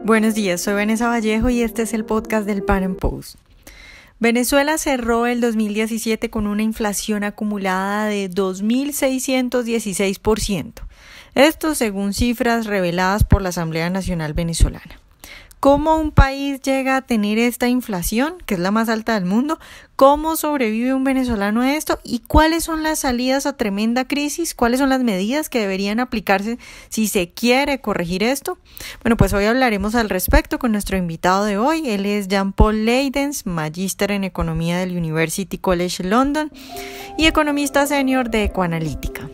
Buenos días, soy Vanessa Vallejo y este es el podcast del Pan Am Post. Venezuela cerró el 2017 con una inflación acumulada de 2.616%. Esto según cifras reveladas por la Asamblea Nacional Venezolana. ¿Cómo un país llega a tener esta inflación, que es la más alta del mundo? ¿Cómo sobrevive un venezolano a esto? ¿Y cuáles son las salidas a tremenda crisis? ¿Cuáles son las medidas que deberían aplicarse si se quiere corregir esto? Bueno, pues hoy hablaremos al respecto con nuestro invitado de hoy. Él es Jean-Paul Leydens, magíster en Economía del University College London y economista senior de Ecoanalítica.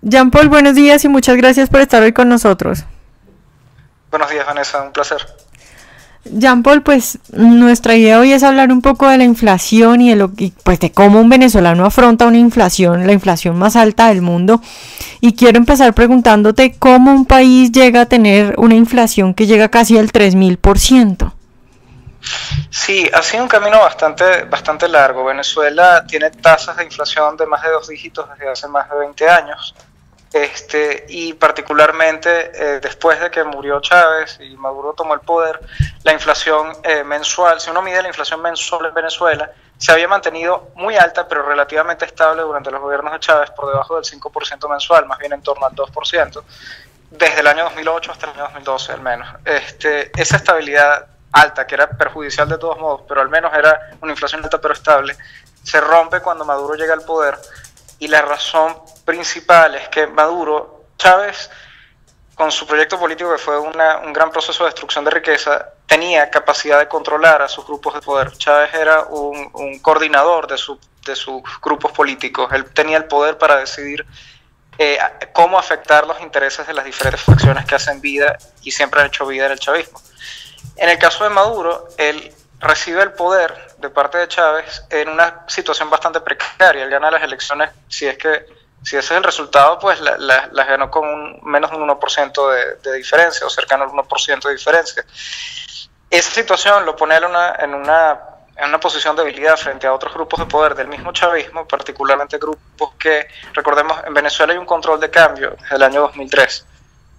Jean-Paul, buenos días y muchas gracias por estar hoy con nosotros. Buenos días, Vanessa, un placer. Jean-Paul, pues nuestra idea hoy es hablar un poco de la inflación y de cómo un venezolano afronta una inflación, la inflación más alta del mundo. Y quiero empezar preguntándote cómo un país llega a tener una inflación que llega casi al 3.000%. Sí, ha sido un camino bastante largo. Venezuela tiene tasas de inflación de más de 2 dígitos desde hace más de 20 años. Y particularmente después de que murió Chávez y Maduro tomó el poder, la inflación mensual, si uno mide la inflación mensual en Venezuela, se había mantenido muy alta, pero relativamente estable durante los gobiernos de Chávez, por debajo del 5% mensual, más bien en torno al 2%, desde el año 2008 hasta el año 2012 al menos. Esa estabilidad alta, que era perjudicial de todos modos, pero al menos era una inflación alta pero estable, se rompe cuando Maduro llega al poder. Y la razón principal es que Chávez, con su proyecto político que fue un gran proceso de destrucción de riqueza, tenía capacidad de controlar a sus grupos de poder. Chávez era un coordinador de sus grupos políticos. Él tenía el poder para decidir cómo afectar los intereses de las diferentes facciones que hacen vida y siempre han hecho vida en el chavismo. En el caso de Maduro, él recibe el poder de parte de Chávez en una situación bastante precaria. Él gana las elecciones, si ese es el resultado, pues las ganó con menos de un 1% de diferencia, o cercano al 1% de diferencia. Esa situación lo pone en una posición de debilidad frente a otros grupos de poder del mismo chavismo, particularmente grupos que, recordemos, en Venezuela hay un control de cambio desde el año 2003.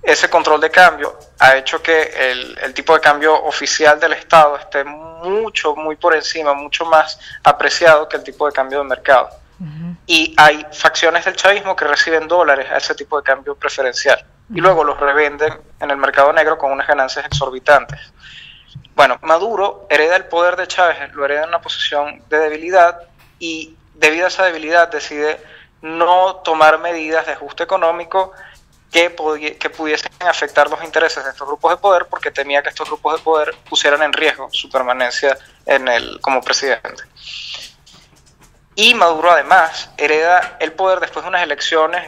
Ese control de cambio ha hecho que el tipo de cambio oficial del Estado esté muy por encima, mucho más apreciado que el tipo de cambio de mercado. Uh-huh. Y hay facciones del chavismo que reciben dólares a ese tipo de cambio preferencial y luego los revenden en el mercado negro con unas ganancias exorbitantes. Bueno, Maduro hereda el poder de Chávez, lo hereda en una posición de debilidad y debido a esa debilidad decide no tomar medidas de ajuste económico que pudiesen afectar los intereses de estos grupos de poder, porque temía que estos grupos de poder pusieran en riesgo su permanencia como presidente. Y Maduro además hereda el poder después de las elecciones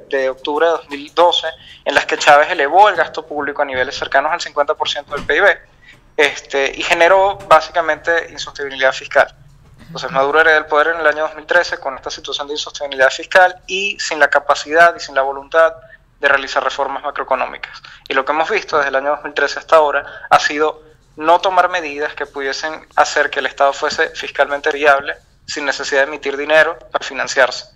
de octubre de 2012, en las que Chávez elevó el gasto público a niveles cercanos al 50% del PIB, y generó básicamente insostenibilidad fiscal. Entonces Maduro hereda el poder en el año 2013 con esta situación de insostenibilidad fiscal y sin la capacidad y sin la voluntad de realizar reformas macroeconómicas. Y lo que hemos visto desde el año 2013 hasta ahora ha sido no tomar medidas que pudiesen hacer que el Estado fuese fiscalmente viable sin necesidad de emitir dinero para financiarse.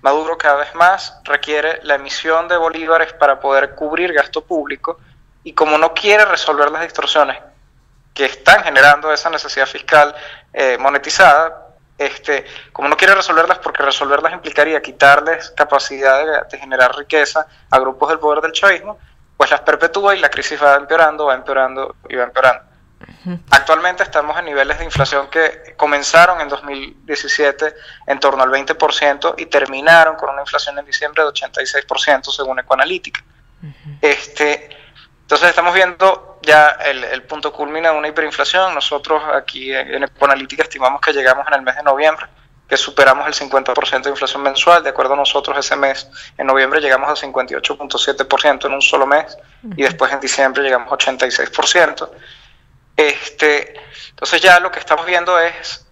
Maduro cada vez más requiere la emisión de bolívares para poder cubrir gasto público y como no quiere resolver las distorsiones que están generando esa necesidad fiscal monetizada, como no quiere resolverlas porque resolverlas implicaría quitarles capacidad de generar riqueza a grupos del poder del chavismo, pues las perpetúa y la crisis va empeorando. Uh-huh. Actualmente estamos en niveles de inflación que comenzaron en 2017 en torno al 20% y terminaron con una inflación en diciembre de 86% según Ecoanalítica. Uh-huh. Entonces estamos viendo ya el punto culmina de una hiperinflación. Nosotros aquí en Ecoanalítica estimamos que llegamos en el mes de noviembre, que superamos el 50% de inflación mensual. De acuerdo a nosotros, ese mes, en noviembre, llegamos al 58.7% en un solo mes, y después en diciembre llegamos a 86%. Entonces ya lo que estamos viendo es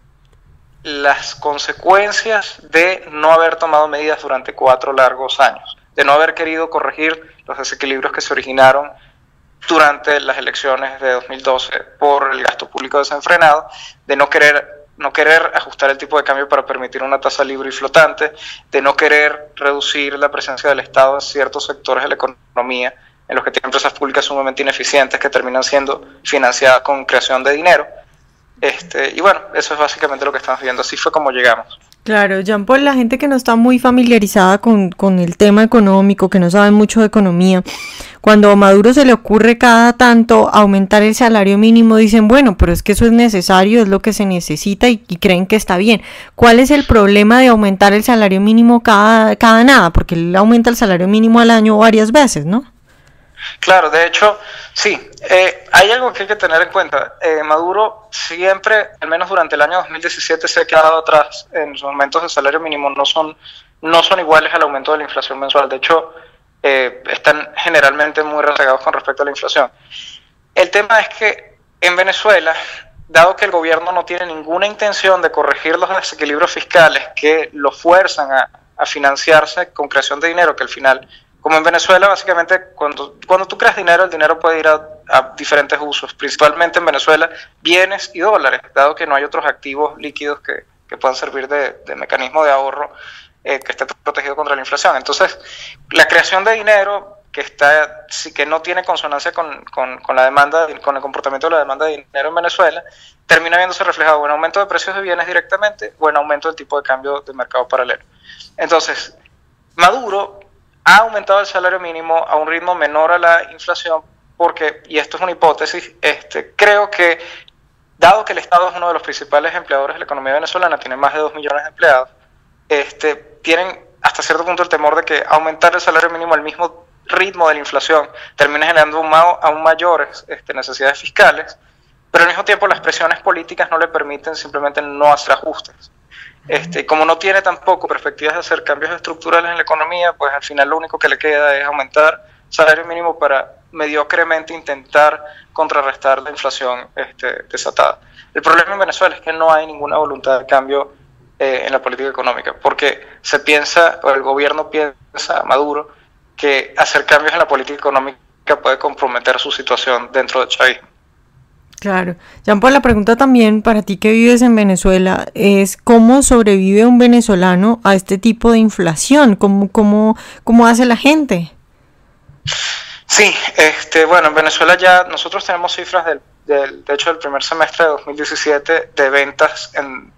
las consecuencias de no haber tomado medidas durante 4 largos años, de no haber querido corregir los desequilibrios que se originaron durante las elecciones de 2012 por el gasto público desenfrenado, de no querer no querer ajustar el tipo de cambio para permitir una tasa libre y flotante, de no querer reducir la presencia del Estado en ciertos sectores de la economía, en los que tienen empresas públicas sumamente ineficientes que terminan siendo financiadas con creación de dinero. Y bueno, eso es básicamente lo que estamos viendo. Así fue como llegamos. Claro, Jean Paul, la gente que no está muy familiarizada con el tema económico, que no sabe mucho de economía, cuando a Maduro se le ocurre cada tanto aumentar el salario mínimo, dicen, bueno, pero es que eso es necesario, es lo que se necesita y creen que está bien. ¿Cuál es el problema de aumentar el salario mínimo cada nada? Porque él aumenta el salario mínimo al año varias veces, ¿no? Claro, de hecho, sí, hay algo que hay que tener en cuenta. Maduro siempre, al menos durante el año 2017, se ha quedado atrás en los aumentos de salario mínimo, no son iguales al aumento de la inflación mensual. De hecho, están generalmente muy rezagados con respecto a la inflación. El tema es que en Venezuela, dado que el gobierno no tiene ninguna intención de corregir los desequilibrios fiscales que lo fuerzan a financiarse con creación de dinero, que al final, como en Venezuela, básicamente, cuando tú creas dinero, el dinero puede ir a diferentes usos, principalmente en Venezuela, bienes y dólares, dado que no hay otros activos líquidos que puedan servir de mecanismo de ahorro que esté protegido contra la inflación. Entonces, la creación de dinero que no tiene consonancia con la demanda, con el comportamiento de la demanda de dinero en Venezuela, termina viéndose reflejado en aumento de precios de bienes directamente o en aumento del tipo de cambio de mercado paralelo. Entonces, Maduro ha aumentado el salario mínimo a un ritmo menor a la inflación porque, y esto es una hipótesis, creo que dado que el Estado es uno de los principales empleadores de la economía venezolana, tiene más de 2 millones de empleados, tienen hasta cierto punto el temor de que aumentar el salario mínimo al mismo ritmo de la inflación termine generando aún mayores necesidades fiscales, pero al mismo tiempo las presiones políticas no le permiten simplemente no hacer ajustes. Como no tiene tampoco perspectivas de hacer cambios estructurales en la economía, pues al final lo único que le queda es aumentar el salario mínimo para mediocremente intentar contrarrestar la inflación desatada. El problema en Venezuela es que no hay ninguna voluntad de cambio en la política económica, porque se piensa, o el gobierno piensa, Maduro, que hacer cambios en la política económica puede comprometer su situación dentro del chavismo. Claro. Jean Paul, la pregunta también para ti que vives en Venezuela es ¿cómo sobrevive un venezolano a este tipo de inflación? ¿Cómo hace la gente? Sí, bueno, en Venezuela ya nosotros tenemos cifras de hecho del primer semestre de 2017 de ventas en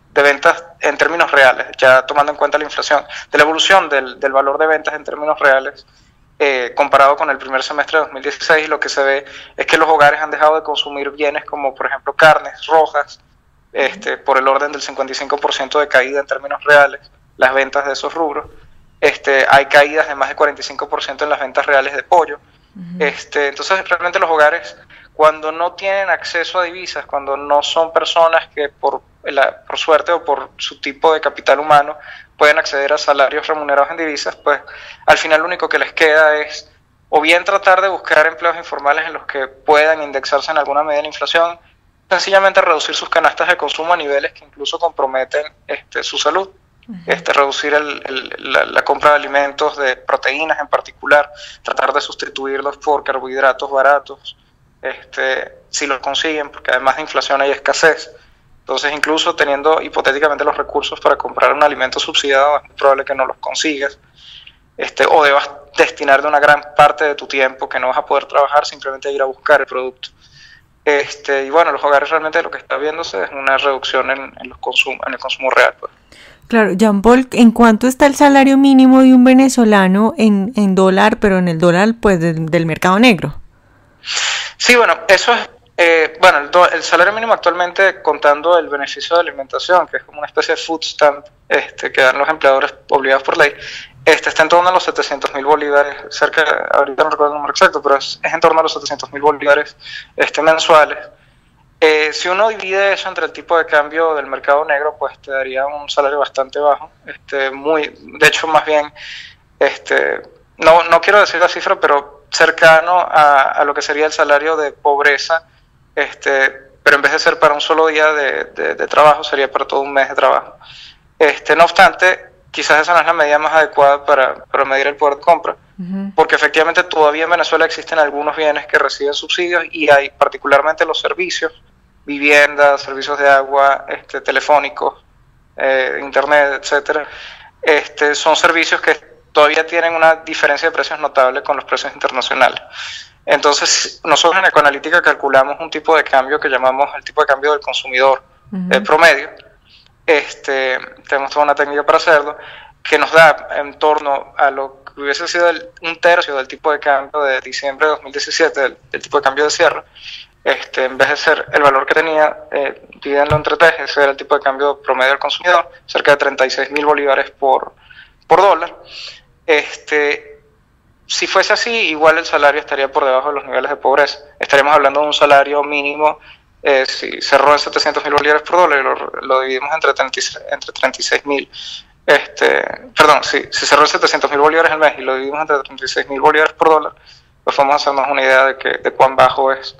términos reales, ya tomando en cuenta la inflación, de la evolución del valor de ventas en términos reales, comparado con el primer semestre de 2016, lo que se ve es que los hogares han dejado de consumir bienes como, por ejemplo, carnes rojas, por el orden del 55% de caída en términos reales, las ventas de esos rubros. Hay caídas de más de 45% en las ventas reales de pollo. Entonces, realmente los hogares, cuando no tienen acceso a divisas, cuando no son personas que por suerte o por su tipo de capital humano pueden acceder a salarios remunerados en divisas, pues al final lo único que les queda es o bien tratar de buscar empleos informales en los que puedan indexarse en alguna medida la inflación, sencillamente reducir sus canastas de consumo a niveles que incluso comprometen su salud. Reducir la compra de alimentos, de proteínas en particular, tratar de sustituirlos por carbohidratos baratos, si los consiguen, porque además de inflación hay escasez. Entonces, incluso teniendo hipotéticamente los recursos para comprar un alimento subsidiado, es muy probable que no los consigas, o debas destinarle una gran parte de tu tiempo que no vas a poder trabajar, simplemente a ir a buscar el producto. Y bueno, los hogares realmente lo que está viéndose es una reducción en el consumo real, pues. Claro, Jean Paul, ¿en cuánto está el salario mínimo de un venezolano en dólar, pero en el dólar pues del mercado negro? Sí, bueno, eso es, el salario mínimo actualmente, contando el beneficio de alimentación, que es como una especie de food stamp que dan los empleadores obligados por ley, está en torno a los 700.000 bolívares, ahorita no recuerdo el número exacto, pero es en torno a los 700.000 bolívares mensuales. Si uno divide eso entre el tipo de cambio del mercado negro, pues te daría un salario bastante bajo, de hecho más bien, no quiero decir la cifra, pero cercano a lo que sería el salario de pobreza, pero en vez de ser para un solo día de trabajo, sería para todo un mes de trabajo. No obstante, quizás esa no es la medida más adecuada para medir el poder de compra, porque efectivamente todavía en Venezuela existen algunos bienes que reciben subsidios y hay particularmente los servicios, vivienda, servicios de agua, telefónicos, internet, etcétera, son servicios que todavía tienen una diferencia de precios notable con los precios internacionales. Entonces, nosotros en Ecoanalítica calculamos un tipo de cambio que llamamos el tipo de cambio del consumidor promedio. Tenemos toda una técnica para hacerlo, que nos da en torno a lo que hubiese sido un tercio del tipo de cambio de diciembre de 2017, del tipo de cambio de cierre. En vez de ser el valor que tenía, dividiendo entre 3, ese era el tipo de cambio promedio del consumidor, cerca de 36.000 bolívares por dólar. Si fuese así, igual el salario estaría por debajo de los niveles de pobreza. Estaríamos hablando de un salario mínimo, si cerró en 700.000 bolívares por dólar y lo dividimos entre 36.000. Si cerró en 700.000 bolívares al mes y lo dividimos entre 36.000 bolívares por dólar, pues vamos a hacernos una idea de cuán bajo es.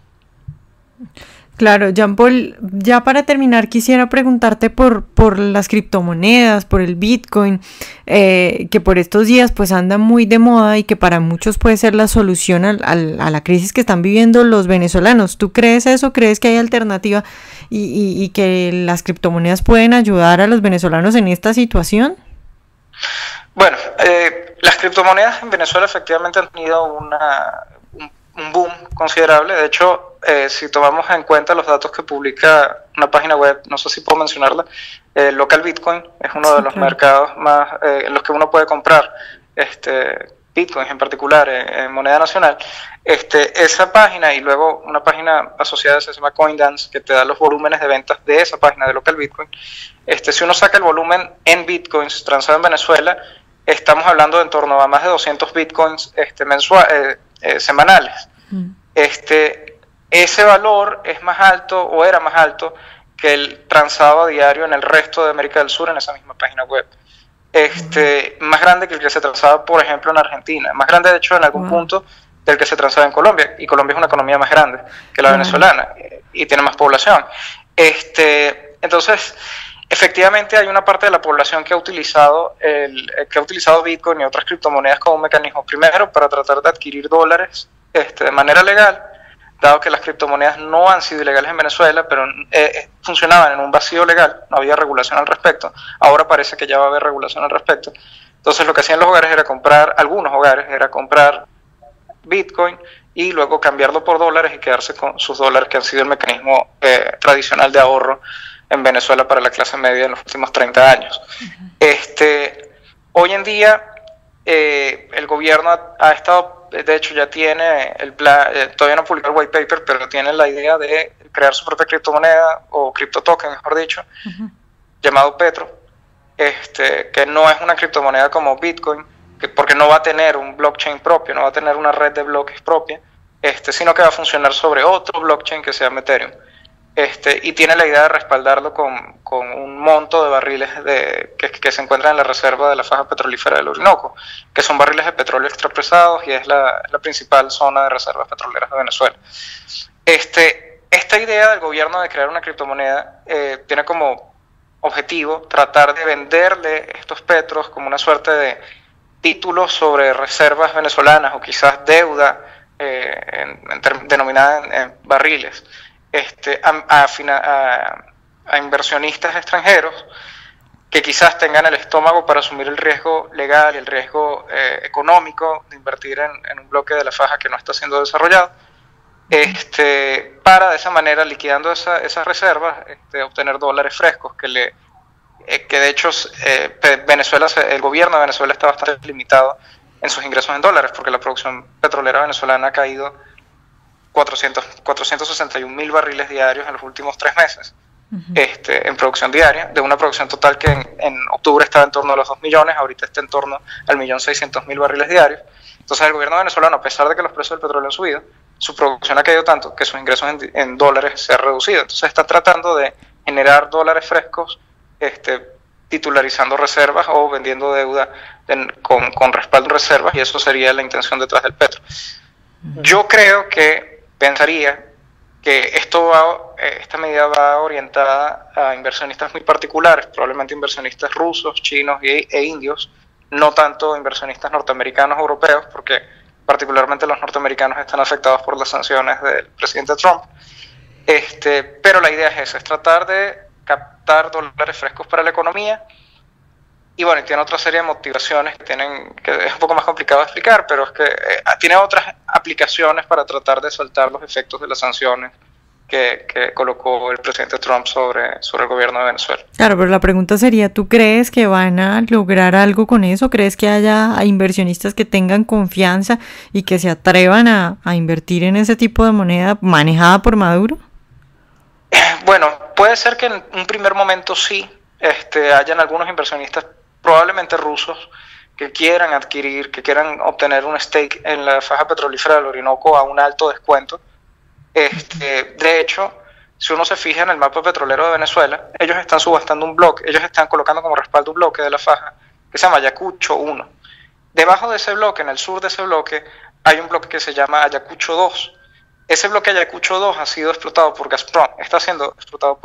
Claro, Jean Paul, ya para terminar quisiera preguntarte por las criptomonedas, por el Bitcoin, que por estos días pues anda muy de moda y que para muchos puede ser la solución a la crisis que están viviendo los venezolanos. ¿Tú crees eso? ¿Crees que hay alternativa y que las criptomonedas pueden ayudar a los venezolanos en esta situación? Bueno, las criptomonedas en Venezuela efectivamente han tenido un boom considerable. De hecho, si tomamos en cuenta los datos que publica una página web, no sé si puedo mencionarla, Local Bitcoin, es uno de los mercados más en los que uno puede comprar Bitcoins en particular en moneda nacional. Esa página y luego una página asociada se llama Coindance, que te da los volúmenes de ventas de esa página de Local Bitcoin. Si uno saca el volumen en Bitcoins transado en Venezuela, estamos hablando de en torno a más de 200 Bitcoins semanales. Ese valor es más alto o era más alto que el transado a diario en el resto de América del Sur en esa misma página web. Más grande que el que se transaba, por ejemplo, en Argentina, más grande de hecho en algún punto del que se transaba en Colombia, y Colombia es una economía más grande que la venezolana y tiene más población. Entonces, efectivamente hay una parte de la población que ha utilizado Bitcoin y otras criptomonedas como un mecanismo, primero, para tratar de adquirir dólares de manera legal, dado que las criptomonedas no han sido ilegales en Venezuela, pero funcionaban en un vacío legal, no había regulación al respecto. Ahora parece que ya va a haber regulación al respecto. Entonces lo que hacían los hogares era algunos hogares era comprar Bitcoin y luego cambiarlo por dólares y quedarse con sus dólares, que han sido el mecanismo tradicional de ahorro en Venezuela para la clase media en los últimos 30 años. Hoy en día el gobierno ha estado, de hecho ya tiene el plan, todavía no ha publicado el white paper, pero tiene la idea de crear su propia criptomoneda o criptotoken, mejor dicho, llamado Petro, que no es una criptomoneda como Bitcoin, porque no va a tener un blockchain propio, no va a tener una red de bloques propia, sino que va a funcionar sobre otro blockchain que se llama Ethereum. Y tiene la idea de respaldarlo con un monto de barriles que se encuentran en la reserva de la faja petrolífera del Orinoco, que son barriles de petróleo extrapesados y es la principal zona de reservas petroleras de Venezuela. Esta idea del gobierno de crear una criptomoneda tiene como objetivo tratar de venderle estos petros como una suerte de títulos sobre reservas venezolanas o quizás deuda denominada en barriles, a inversionistas extranjeros que quizás tengan el estómago para asumir el riesgo legal y el riesgo económico de invertir en un bloque de la faja que no está siendo desarrollado, para de esa manera, liquidando esas reservas, obtener dólares frescos que de hecho el gobierno de Venezuela está bastante limitado en sus ingresos en dólares, porque la producción petrolera venezolana ha caído 461.000 barriles diarios en los últimos 3 meses en producción diaria, de una producción total que en octubre estaba en torno a los 2 millones, ahorita está en torno al 1.600.000 barriles diarios. Entonces el gobierno venezolano, a pesar de que los precios del petróleo han subido, su producción ha caído tanto que sus ingresos en dólares se han reducido. Entonces está tratando de generar dólares frescos, titularizando reservas o vendiendo deuda con respaldo en reservas, y eso sería la intención detrás del petro. Yo pensaría que esta medida va orientada a inversionistas muy particulares, probablemente inversionistas rusos, chinos e indios, no tanto inversionistas norteamericanos o europeos, porque particularmente los norteamericanos están afectados por las sanciones del presidente Trump. Pero Pero la idea es esa, es tratar de captar dólares frescos para la economía. Y bueno, y tiene otra serie de motivaciones que es un poco más complicado de explicar, pero es que tiene otras aplicaciones para tratar de soltar los efectos de las sanciones que colocó el presidente Trump sobre el gobierno de Venezuela. Claro, pero la pregunta sería, ¿tú crees que van a lograr algo con eso? ¿Crees que haya inversionistas que tengan confianza y que se atrevan a invertir en ese tipo de moneda manejada por Maduro? Bueno, puede ser que en un primer momento sí, hayan algunos inversionistas, probablemente rusos, que quieran adquirir, que quieran obtener un stake en la faja petrolífera del Orinoco a un alto descuento. De hecho, si uno se fija en el mapa petrolero de Venezuela, ellos están subastando un bloque, ellos están colocando como respaldo un bloque de la faja que se llama Ayacucho 1. Debajo de ese bloque, en el sur de ese bloque, hay un bloque que se llama Ayacucho 2. Ese bloque Ayacucho 2 ha sido explotado por Gazprom, está siendo explotado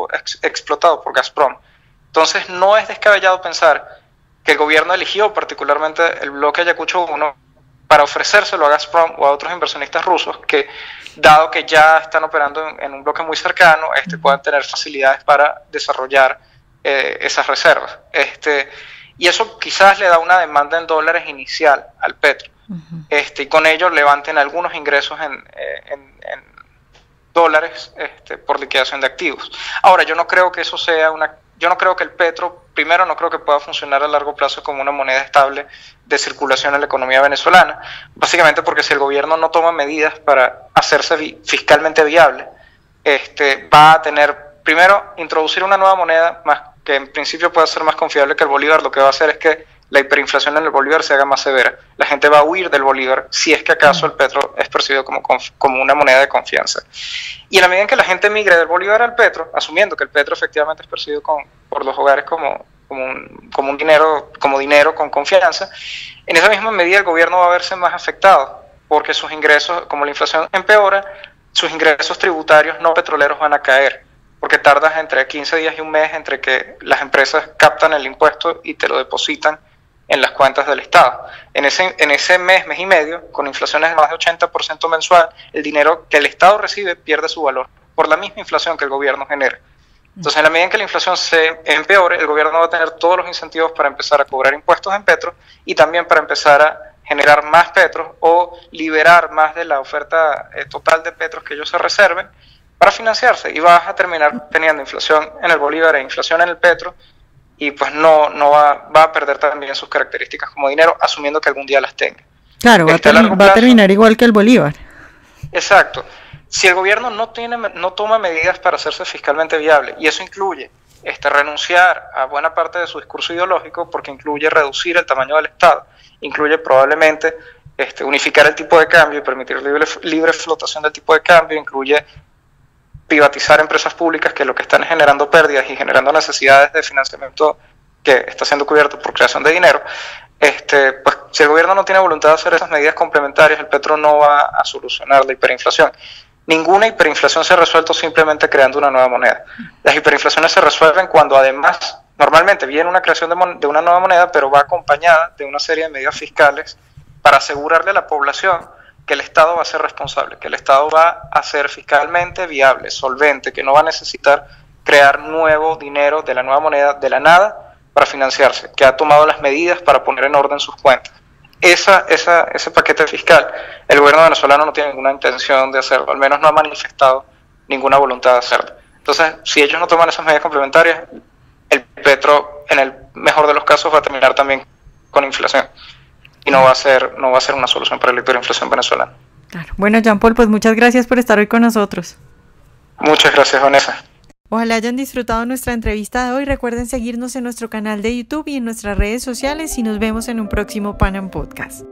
por Gazprom. Entonces no es descabellado pensar que el gobierno eligió particularmente el bloque Ayacucho 1 para ofrecérselo a Gazprom o a otros inversionistas rusos que, dado que ya están operando en un bloque muy cercano, puedan tener facilidades para desarrollar esas reservas. Y eso quizás le da una demanda en dólares inicial al petro. Y con ello levanten algunos ingresos en dólares por liquidación de activos. Ahora, yo no creo que eso sea yo no creo que el petro, primero, no creo que pueda funcionar a largo plazo como una moneda estable de circulación en la economía venezolana, básicamente porque si el gobierno no toma medidas para hacerse fiscalmente viable, va a tener, primero, introducir una nueva moneda más que en principio pueda ser más confiable que el bolívar. Lo que va a hacer es que la hiperinflación en el bolívar se haga más severa. La gente va a huir del bolívar si es que acaso el petro es percibido como una moneda de confianza. Y en la medida en que la gente migre del bolívar al petro, asumiendo que el petro efectivamente es percibido por los hogares como dinero con confianza, en esa misma medida el gobierno va a verse más afectado, porque sus ingresos, como la inflación empeora, sus ingresos tributarios no petroleros van a caer, porque tardas entre 15 días y un mes entre que las empresas captan el impuesto y te lo depositan en las cuentas del Estado. En ese mes y medio, con inflaciones de más de 80% mensual, el dinero que el Estado recibe pierde su valor por la misma inflación que el gobierno genera. Entonces, en la medida en que la inflación se empeore, el gobierno va a tener todos los incentivos para empezar a cobrar impuestos en petro y también para empezar a generar más petro o liberar más de la oferta total de petros que ellos se reserven para financiarse, y vas a terminar teniendo inflación en el bolívar e inflación en el petro, y pues no va a perder también sus características como dinero, asumiendo que algún día las tenga. Claro, va a terminar igual que el bolívar. Exacto. Si el gobierno no toma medidas para hacerse fiscalmente viable, y eso incluye renunciar a buena parte de su discurso ideológico, porque incluye reducir el tamaño del Estado, incluye probablemente unificar el tipo de cambio y permitir libre flotación del tipo de cambio, incluye privatizar empresas públicas que lo que están es generando pérdidas y generando necesidades de financiamiento que está siendo cubierto por creación de dinero. Pues si el gobierno no tiene voluntad de hacer esas medidas complementarias, el petro no va a solucionar la hiperinflación. Ninguna hiperinflación se ha resuelto simplemente creando una nueva moneda. Las hiperinflaciones se resuelven cuando además, normalmente viene una creación de una nueva moneda, pero va acompañada de una serie de medidas fiscales para asegurarle a la población que el Estado va a ser responsable, que el Estado va a ser fiscalmente viable, solvente, que no va a necesitar crear nuevo dinero de la nueva moneda de la nada para financiarse, que ha tomado las medidas para poner en orden sus cuentas. Ese paquete fiscal, el gobierno venezolano no tiene ninguna intención de hacerlo, al menos no ha manifestado ninguna voluntad de hacerlo. Entonces, si ellos no toman esas medidas complementarias, el petro, en el mejor de los casos, va a terminar también con inflación. Y no va a ser una solución para la hiperinflación venezolana. Claro. Bueno, Jean Paul, pues muchas gracias por estar hoy con nosotros. Muchas gracias, Vanessa. Ojalá hayan disfrutado nuestra entrevista de hoy. Recuerden seguirnos en nuestro canal de YouTube y en nuestras redes sociales, y nos vemos en un próximo Panam Podcast.